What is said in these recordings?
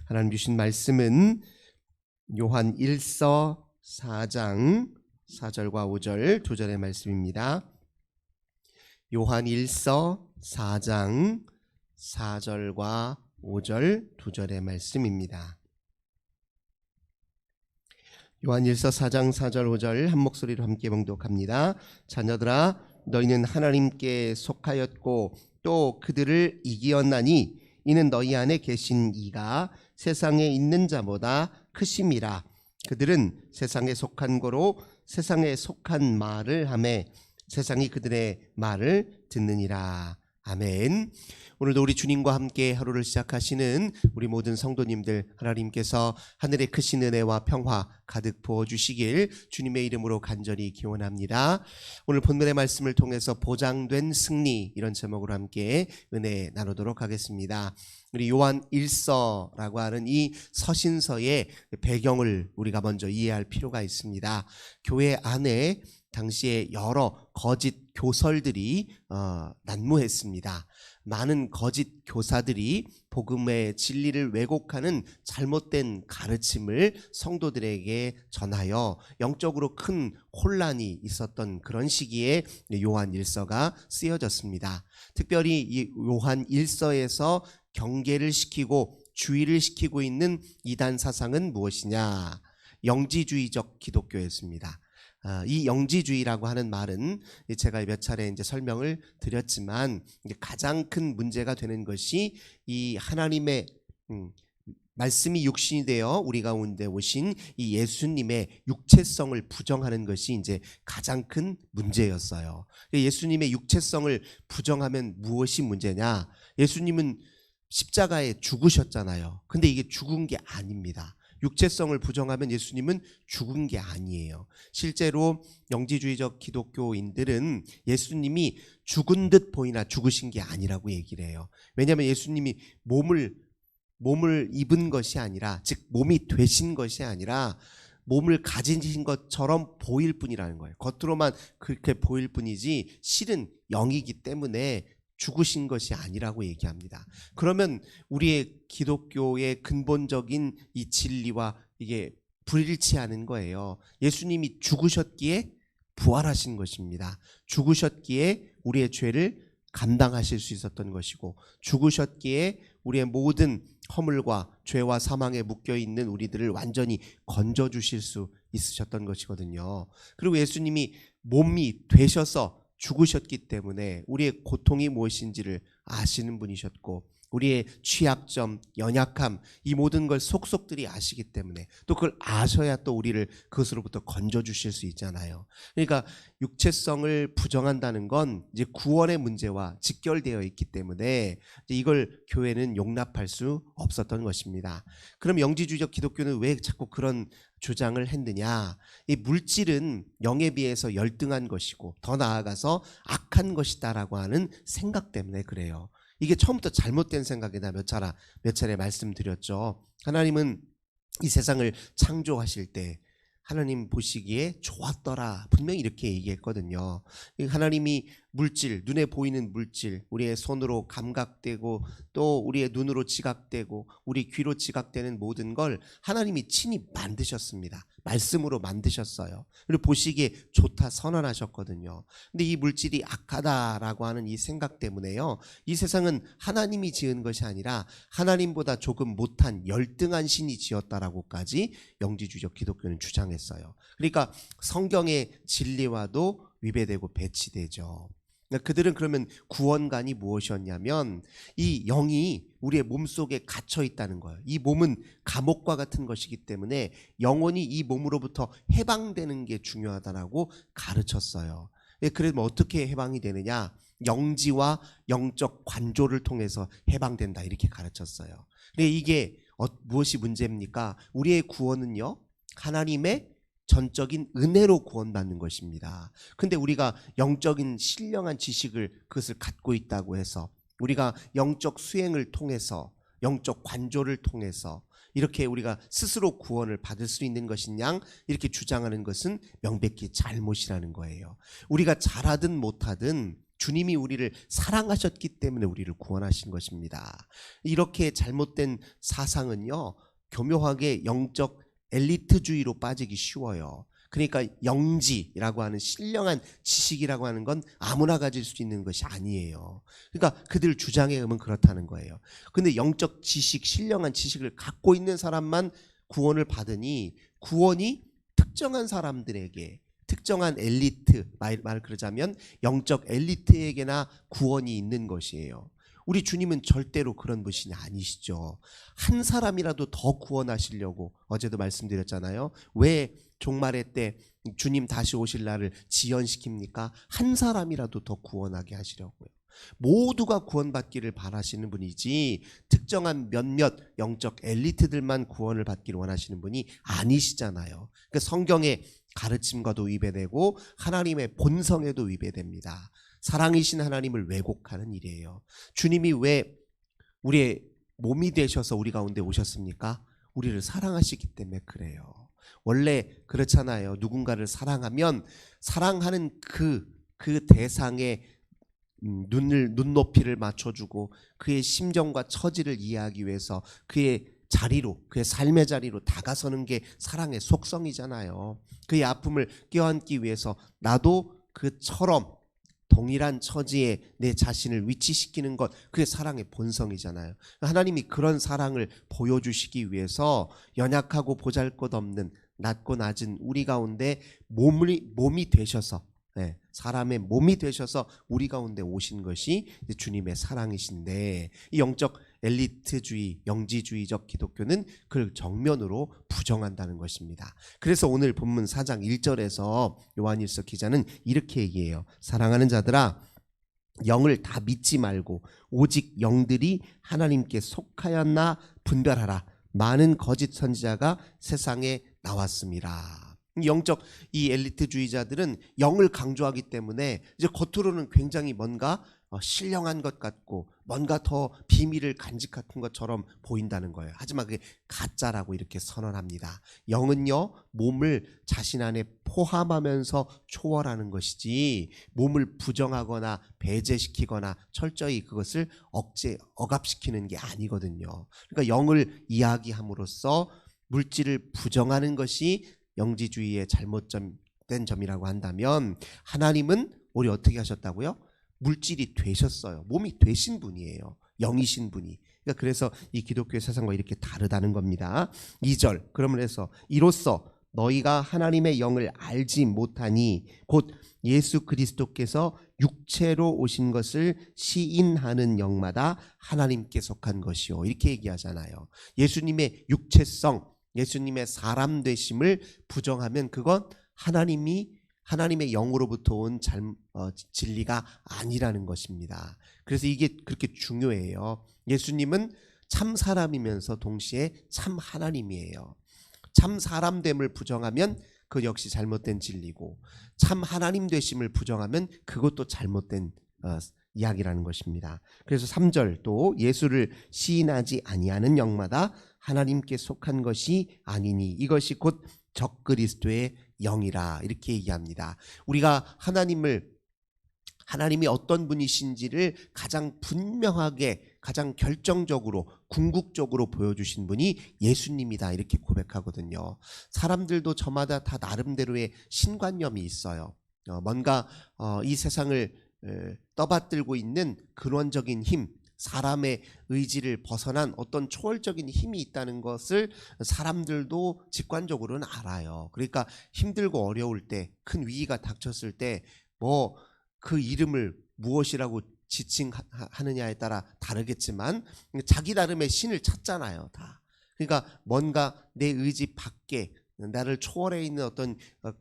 하나님 주신 말씀은 요한 1서 4장 4절과 5절 두 절의 말씀입니다. 요한 1서 4장 4절과 5절 두 절의 말씀입니다. 요한 1서 4장 4절 5절 한 목소리로 함께 봉독합니다. 자녀들아, 너희는 하나님께 속하였고 또 그들을 이기었나니 이는 너희 안에 계신 이가 세상에 있는 자보다 크심이라. 그들은 세상에 속한 거로 세상에 속한 말을 하매 세상이 그들의 말을 듣느니라. 아멘. 오늘도 우리 주님과 함께 하루를 시작하시는 우리 모든 성도님들, 하나님께서 하늘의 크신 은혜와 평화 가득 부어주시길 주님의 이름으로 간절히 기원합니다. 오늘 본문의 말씀을 통해서 보장된 승리, 이런 제목으로 함께 은혜 나누도록 하겠습니다. 우리 요한 1서라고 하는 이 서신서의 배경을 우리가 먼저 이해할 필요가 있습니다. 교회 안에 당시에 여러 거짓 교설들이 난무했습니다. 많은 거짓 교사들이 복음의 진리를 왜곡하는 잘못된 가르침을 성도들에게 전하여 영적으로 큰 혼란이 있었던 그런 시기에 요한 1서가 쓰여졌습니다. 특별히 이 요한 1서에서 경계를 시키고 주의를 시키고 있는 이단 사상은 무엇이냐? 영지주의적 기독교였습니다. 이 영지주의라고 하는 말은 제가 몇 차례 이제 설명을 드렸지만 가장 큰 문제가 되는 것이 이 하나님의 말씀이 육신이 되어 우리 가운데 오신 이 예수님의 육체성을 부정하는 것이 이제 가장 큰 문제였어요. 예수님의 육체성을 부정하면 무엇이 문제냐? 예수님은 십자가에 죽으셨잖아요. 근데 이게 죽은 게 아닙니다. 육체성을 부정하면 예수님은 죽은 게 아니에요. 실제로 영지주의적 기독교인들은 예수님이 죽은 듯 보이나 죽으신 게 아니라고 얘기를 해요. 왜냐하면 예수님이 몸을 입은 것이 아니라, 즉 몸이 되신 것이 아니라 몸을 가지신 것처럼 보일 뿐이라는 거예요. 겉으로만 그렇게 보일 뿐이지 실은 영이기 때문에 죽으신 것이 아니라고 얘기합니다. 그러면 우리의 기독교의 근본적인 이 진리와 이게 불일치하는 거예요. 예수님이 죽으셨기에 부활하신 것입니다. 죽으셨기에 우리의 죄를 감당하실 수 있었던 것이고, 죽으셨기에 우리의 모든 허물과 죄와 사망에 묶여있는 우리들을 완전히 건져주실 수 있으셨던 것이거든요. 그리고 예수님이 몸이 되셔서 죽으셨기 때문에 우리의 고통이 무엇인지를 아시는 분이셨고, 우리의 취약점, 연약함, 이 모든 걸 속속들이 아시기 때문에 또 그걸 아셔야 또 우리를 그것으로부터 건져주실 수 있잖아요. 그러니까 육체성을 부정한다는 건 이제 구원의 문제와 직결되어 있기 때문에 이걸 교회는 용납할 수 없었던 것입니다. 그럼 영지주의적 기독교는 왜 자꾸 그런 주장을 했느냐? 이 물질은 영에 비해서 열등한 것이고 더 나아가서 악한 것이다라고 하는 생각 때문에 그래요. 이게 처음부터 잘못된 생각이다. 몇 차례 말씀드렸죠. 하나님은 이 세상을 창조하실 때 하나님 보시기에 좋았더라, 분명히 이렇게 얘기했거든요. 하나님이 물질, 눈에 보이는 물질, 우리의 손으로 감각되고 또 우리의 눈으로 지각되고 우리 귀로 지각되는 모든 걸 하나님이 친히 만드셨습니다. 말씀으로 만드셨어요. 그리고 보시기에 좋다, 선언하셨거든요. 근데 이 물질이 악하다라고 하는 이 생각 때문에요, 이 세상은 하나님이 지은 것이 아니라 하나님보다 조금 못한 열등한 신이 지었다라고까지 영지주의적 기독교는 주장했어요. 그러니까 성경의 진리와도 위배되고 배치되죠. 그들은 그러면 구원관이 무엇이었냐면 이 영이 우리의 몸속에 갇혀 있다는 거예요. 이 몸은 감옥과 같은 것이기 때문에 영혼이 이 몸으로부터 해방되는 게 중요하다라고 가르쳤어요. 그러면 어떻게 해방이 되느냐? 영지와 영적 관조를 통해서 해방된다, 이렇게 가르쳤어요. 이게 무엇이 문제입니까? 우리의 구원은요, 하나님의 전적인 은혜로 구원받는 것입니다. 근데 우리가 영적인 신령한 지식을 그것을 갖고 있다고 해서, 우리가 영적 수행을 통해서, 영적 관조를 통해서 이렇게 우리가 스스로 구원을 받을 수 있는 것이냐, 이렇게 주장하는 것은 명백히 잘못이라는 거예요. 우리가 잘하든 못하든 주님이 우리를 사랑하셨기 때문에 우리를 구원하신 것입니다. 이렇게 잘못된 사상은요, 교묘하게 영적 엘리트주의로 빠지기 쉬워요. 그러니까 영지라고 하는 신령한 지식이라고 하는 건 아무나 가질 수 있는 것이 아니에요. 그러니까 그들 주장에 의하면 그렇다는 거예요. 근데 영적 지식, 신령한 지식을 갖고 있는 사람만 구원을 받으니, 구원이 특정한 사람들에게, 특정한 엘리트, 말 그러자면 영적 엘리트에게나 구원이 있는 것이에요. 우리 주님은 절대로 그런 분이 아니시죠. 한 사람이라도 더 구원하시려고, 어제도 말씀드렸잖아요. 왜 종말의 때 주님 다시 오실 날을 지연시킵니까? 한 사람이라도 더 구원하게 하시려고요. 모두가 구원받기를 바라시는 분이지 특정한 몇몇 영적 엘리트들만 구원을 받기를 원하시는 분이 아니시잖아요. 그러니까 성경의 가르침과도 위배되고 하나님의 본성에도 위배됩니다. 사랑이신 하나님을 왜곡하는 일이에요. 주님이 왜 우리의 몸이 되셔서 우리 가운데 오셨습니까? 우리를 사랑하시기 때문에 그래요. 원래 그렇잖아요. 누군가를 사랑하면 사랑하는 그 대상의 눈높이를 맞춰주고 그의 심정과 처지를 이해하기 위해서 그의 자리로, 그의 삶의 자리로 다가서는 게 사랑의 속성이잖아요. 그의 아픔을 껴안기 위해서 나도 그처럼 동일한 처지에 내 자신을 위치시키는 것, 그게 사랑의 본성이잖아요. 하나님이 그런 사랑을 보여주시기 위해서 연약하고 보잘것없는 낮고 낮은 우리 가운데 몸이 되셔서, 사람의 몸이 되셔서 우리 가운데 오신 것이 주님의 사랑이신데, 이 영적 엘리트주의, 영지주의적 기독교는 그걸 정면으로 부정한다는 것입니다. 그래서 오늘 본문 4장 1절에서 요한일서 기자는 이렇게 얘기해요. 사랑하는 자들아, 영을 다 믿지 말고 오직 영들이 하나님께 속하였나 분별하라. 많은 거짓 선지자가 세상에 나왔습니다. 영적 이 엘리트주의자들은 영을 강조하기 때문에 이제 겉으로는 굉장히 뭔가 신령한 것 같고 뭔가 더 비밀을 간직한 것처럼 보인다는 거예요. 하지만 그게 가짜라고 이렇게 선언합니다. 영은요, 몸을 자신 안에 포함하면서 초월하는 것이지 몸을 부정하거나 배제시키거나 철저히 그것을 억압시키는 게 아니거든요. 그러니까 영을 이야기함으로써 물질을 부정하는 것이 영지주의의 잘못된 점이라고 한다면, 하나님은 우리 어떻게 하셨다고요? 물질이 되셨어요. 몸이 되신 분이에요. 영이신 분이. 그러니까 그래서 이 기독교의 세상과 이렇게 다르다는 겁니다. 2절, 그러면서 이로써 너희가 하나님의 영을 알지 못하니 곧 예수 그리스도께서 육체로 오신 것을 시인하는 영마다 하나님께 속한 것이요, 이렇게 얘기하잖아요. 예수님의 육체성, 예수님의 사람 되심을 부정하면 그건 하나님의 영으로부터 온 진리가 아니라는 것입니다. 그래서 이게 그렇게 중요해요. 예수님은 참 사람이면서 동시에 참 하나님이에요. 참 사람됨을 부정하면 그 역시 잘못된 진리고, 참 하나님 되심을 부정하면 그것도 잘못된 이야기라는 것입니다. 그래서 3절, 또 예수를 시인하지 아니하는 영마다 하나님께 속한 것이 아니니 이것이 곧 적그리스도의 영이라, 이렇게 얘기합니다. 우리가 하나님이 어떤 분이신지를 가장 분명하게, 가장 결정적으로, 궁극적으로 보여주신 분이 예수님이다, 이렇게 고백하거든요. 사람들도 저마다 다 나름대로의 신관념이 있어요. 뭔가 이 세상을 떠받들고 있는 근원적인 힘, 사람의 의지를 벗어난 어떤 초월적인 힘이 있다는 것을 사람들도 직관적으로는 알아요. 그러니까 힘들고 어려울 때, 큰 위기가 닥쳤을 때 그 이름을 무엇이라고 지칭하느냐에 따라 다르겠지만 자기 나름의 신을 찾잖아요, 다. 그러니까 뭔가 내 의지 밖에 나를 초월해 있는 어떤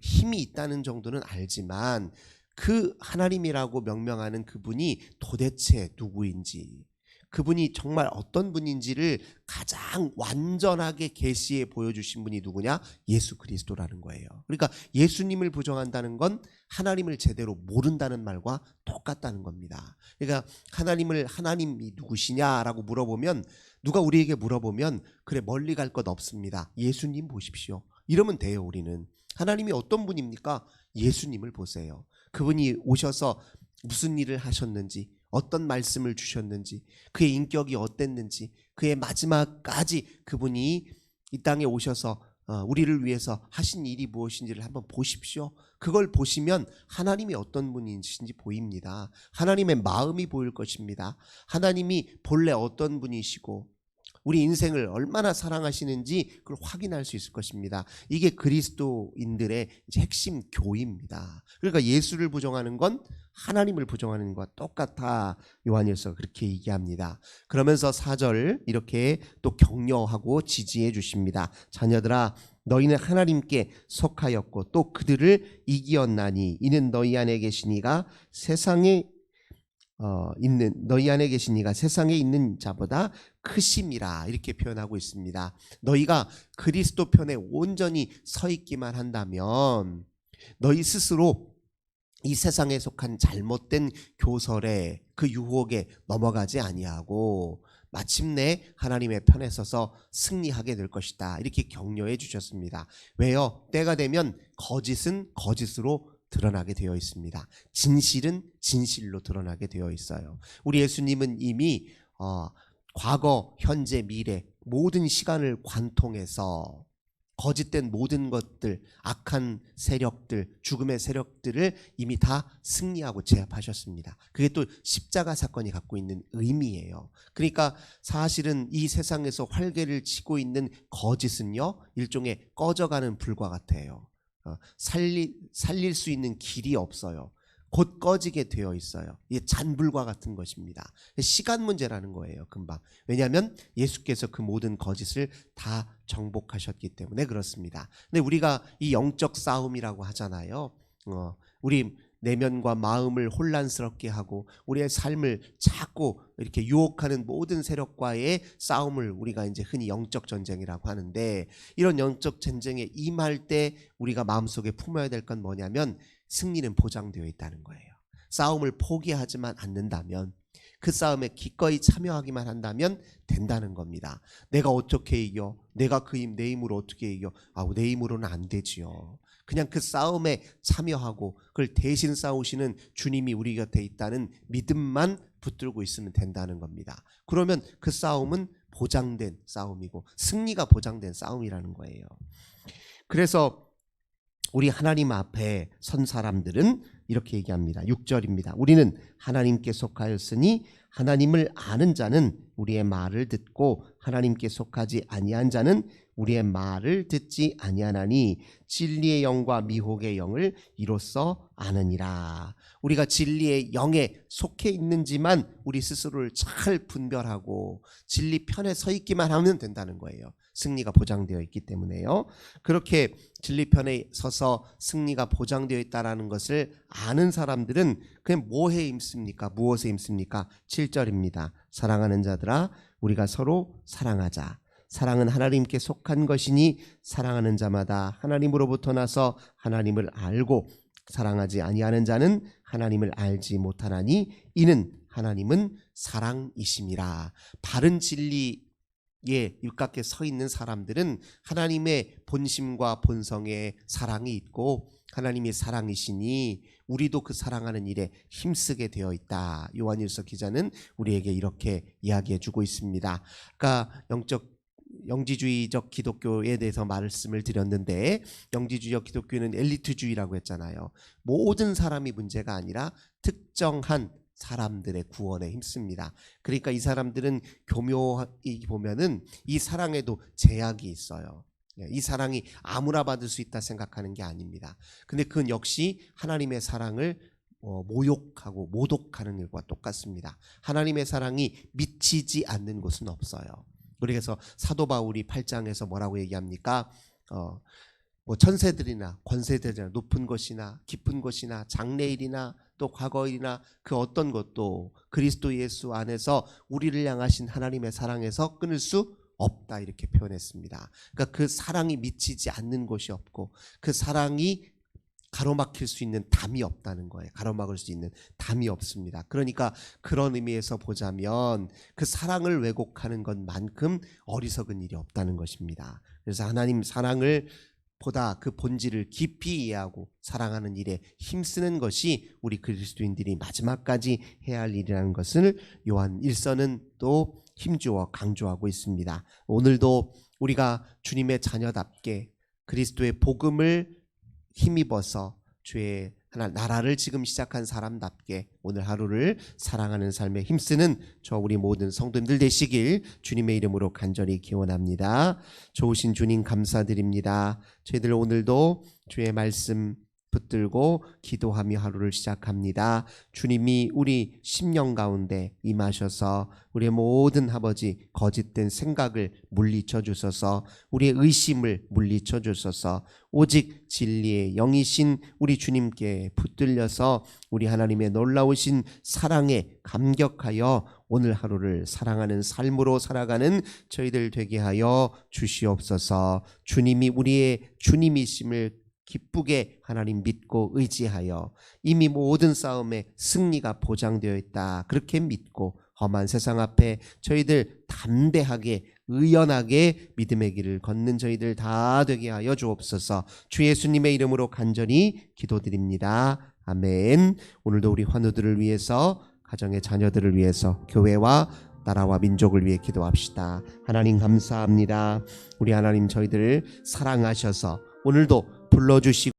힘이 있다는 정도는 알지만 그 하나님이라고 명명하는 그분이 도대체 누구인지, 그분이 정말 어떤 분인지를 가장 완전하게 계시해 보여주신 분이 누구냐? 예수 그리스도라는 거예요. 그러니까 예수님을 부정한다는 건 하나님을 제대로 모른다는 말과 똑같다는 겁니다. 그러니까 하나님이 누구시냐라고 물어보면, 누가 우리에게 물어보면 그래, 멀리 갈 것 없습니다, 예수님 보십시오, 이러면 돼요. 우리는 하나님이 어떤 분입니까? 예수님을 보세요. 그분이 오셔서 무슨 일을 하셨는지, 어떤 말씀을 주셨는지, 그의 인격이 어땠는지, 그의 마지막까지 그분이 이 땅에 오셔서 우리를 위해서 하신 일이 무엇인지를 한번 보십시오. 그걸 보시면 하나님이 어떤 분이신지 보입니다. 하나님의 마음이 보일 것입니다. 하나님이 본래 어떤 분이시고 우리 인생을 얼마나 사랑하시는지 그걸 확인할 수 있을 것입니다. 이게 그리스도인들의 핵심 교입니다. 그러니까 예수를 부정하는 건 하나님을 부정하는 것과 똑같아. 요한일서 그렇게 얘기합니다. 그러면서 4절 이렇게 또 격려하고 지지해 주십니다. 자녀들아, 너희는 하나님께 속하였고 또 그들을 이기었나니 이는 너희 안에 계시니가 세상에 너희 안에 계신 이가 세상에 있는 자보다 크심이라 이렇게 표현하고 있습니다. 너희가 그리스도 편에 온전히 서 있기만 한다면 너희 스스로 이 세상에 속한 잘못된 교설에 그 유혹에 넘어가지 아니하고 마침내 하나님의 편에 서서 승리하게 될 것이다. 이렇게 격려해 주셨습니다. 왜요? 때가 되면 거짓은 거짓으로 드러나게 되어 있습니다. 진실은 진실로 드러나게 되어 있어요. 우리 예수님은 이미 과거, 현재, 미래 모든 시간을 관통해서 거짓된 모든 것들, 악한 세력들, 죽음의 세력들을 이미 다 승리하고 제압하셨습니다. 그게 또 십자가 사건이 갖고 있는 의미예요. 그러니까 사실은 이 세상에서 활개를 치고 있는 거짓은요, 일종의 꺼져가는 불과 같아요. 살릴 수 있는 길이 없어요. 곧 꺼지게 되어 있어요. 이게 잔불과 같은 것입니다. 시간 문제라는 거예요. 금방. 왜냐하면 예수께서 그 모든 거짓을 다 정복하셨기 때문에 그렇습니다. 근데 우리가 이 영적 싸움이라고 하잖아요. 우리 내면과 마음을 혼란스럽게 하고 우리의 삶을 자꾸 이렇게 유혹하는 모든 세력과의 싸움을 우리가 이제 흔히 영적 전쟁이라고 하는데, 이런 영적 전쟁에 임할 때 우리가 마음속에 품어야 될 건 뭐냐면 승리는 보장되어 있다는 거예요. 싸움을 포기하지만 않는다면, 그 싸움에 기꺼이 참여하기만 한다면 된다는 겁니다. 내가 어떻게 이겨? 내가 내 힘으로 어떻게 이겨? 내 힘으로는 안 되지요. 그냥 그 싸움에 참여하고 그걸 대신 싸우시는 주님이 우리 곁에 있다는 믿음만 붙들고 있으면 된다는 겁니다. 그러면 그 싸움은 보장된 싸움이고 승리가 보장된 싸움이라는 거예요. 그래서 우리 하나님 앞에 선 사람들은 이렇게 얘기합니다. 6절입니다. 우리는 하나님께 속하였으니 하나님을 아는 자는 우리의 말을 듣고 하나님께 속하지 아니한 자는 우리의 말을 듣지 아니하나니 진리의 영과 미혹의 영을 이로써 아느니라. 우리가 진리의 영에 속해 있는지만 우리 스스로를 잘 분별하고 진리 편에 서 있기만 하면 된다는 거예요. 승리가 보장되어 있기 때문에요. 그렇게 진리 편에 서서 승리가 보장되어 있다는 것을 아는 사람들은 그냥 뭐에 힘씁니까? 무엇에 힘씁니까? 7절입니다. 사랑하는 자들아, 우리가 서로 사랑하자. 사랑은 하나님께 속한 것이니 사랑하는 자마다 하나님으로부터 나서 하나님을 알고 사랑하지 아니하는 자는 하나님을 알지 못하나니 이는 하나님은 사랑이심이라. 바른 진리에 입각해 서 있는 사람들은 하나님의 본심과 본성에 사랑이 있고 하나님이 사랑이시니 우리도 그 사랑하는 일에 힘쓰게 되어 있다. 요한일서 기자는 우리에게 이렇게 이야기해 주고 있습니다. 그러니까 영지주의적 기독교에 대해서 말씀을 드렸는데, 영지주의적 기독교는 엘리트주의라고 했잖아요. 모든 사람이 문제가 아니라 특정한 사람들의 구원에 힘씁니다. 그러니까 이 사람들은 교묘히 보면은 이 사랑에도 제약이 있어요. 이 사랑이 아무나 받을 수 있다 생각하는 게 아닙니다. 근데 그건 역시 하나님의 사랑을 모욕하고 모독하는 일과 똑같습니다. 하나님의 사랑이 미치지 않는 곳은 없어요. 그래서 사도 바울이 8장에서 뭐라고 얘기합니까? 천세들이나 권세들이나 높은 것이나 깊은 것이나 장래일이나 또 과거일이나 그 어떤 것도 그리스도 예수 안에서 우리를 향하신 하나님의 사랑에서 끊을 수 없다, 이렇게 표현했습니다. 그러니까 그 사랑이 미치지 않는 곳이 없고 그 사랑이 가로막힐 수 있는 담이 없다는 거예요. 가로막을 수 있는 담이 없습니다. 그러니까 그런 의미에서 보자면 그 사랑을 왜곡하는 것만큼 어리석은 일이 없다는 것입니다. 그래서 하나님 사랑을 보다 그 본질을 깊이 이해하고 사랑하는 일에 힘쓰는 것이 우리 그리스도인들이 마지막까지 해야 할 일이라는 것을 요한 1서는 또 힘주어 강조하고 있습니다. 오늘도 우리가 주님의 자녀답게 그리스도의 복음을 힘입어서 주의 하나 나라를 지금 시작한 사람답게 오늘 하루를 사랑하는 삶에 힘쓰는 저 우리 모든 성도님들 되시길 주님의 이름으로 간절히 기원합니다. 좋으신 주님 감사드립니다. 저희들 오늘도 주의 말씀 붙들고 기도하며 하루를 시작합니다. 주님이 우리 심령 가운데 임하셔서 우리의 모든 아버지 거짓된 생각을 물리쳐 주소서, 우리의 의심을 물리쳐 주소서, 오직 진리의 영이신 우리 주님께 붙들려서 우리 하나님의 놀라우신 사랑에 감격하여 오늘 하루를 사랑하는 삶으로 살아가는 저희들 되게 하여 주시옵소서. 주님이 우리의 주님이심을 기쁘게 하나님 믿고 의지하여 이미 모든 싸움에 승리가 보장되어 있다 그렇게 믿고 험한 세상 앞에 저희들 담대하게 의연하게 믿음의 길을 걷는 저희들 다 되게 하여 주옵소서. 주 예수님의 이름으로 간절히 기도드립니다. 아멘. 오늘도 우리 환우들을 위해서, 가정의 자녀들을 위해서, 교회와 나라와 민족을 위해 기도합시다. 하나님 감사합니다. 우리 하나님 저희들을 사랑하셔서 오늘도 불러주시고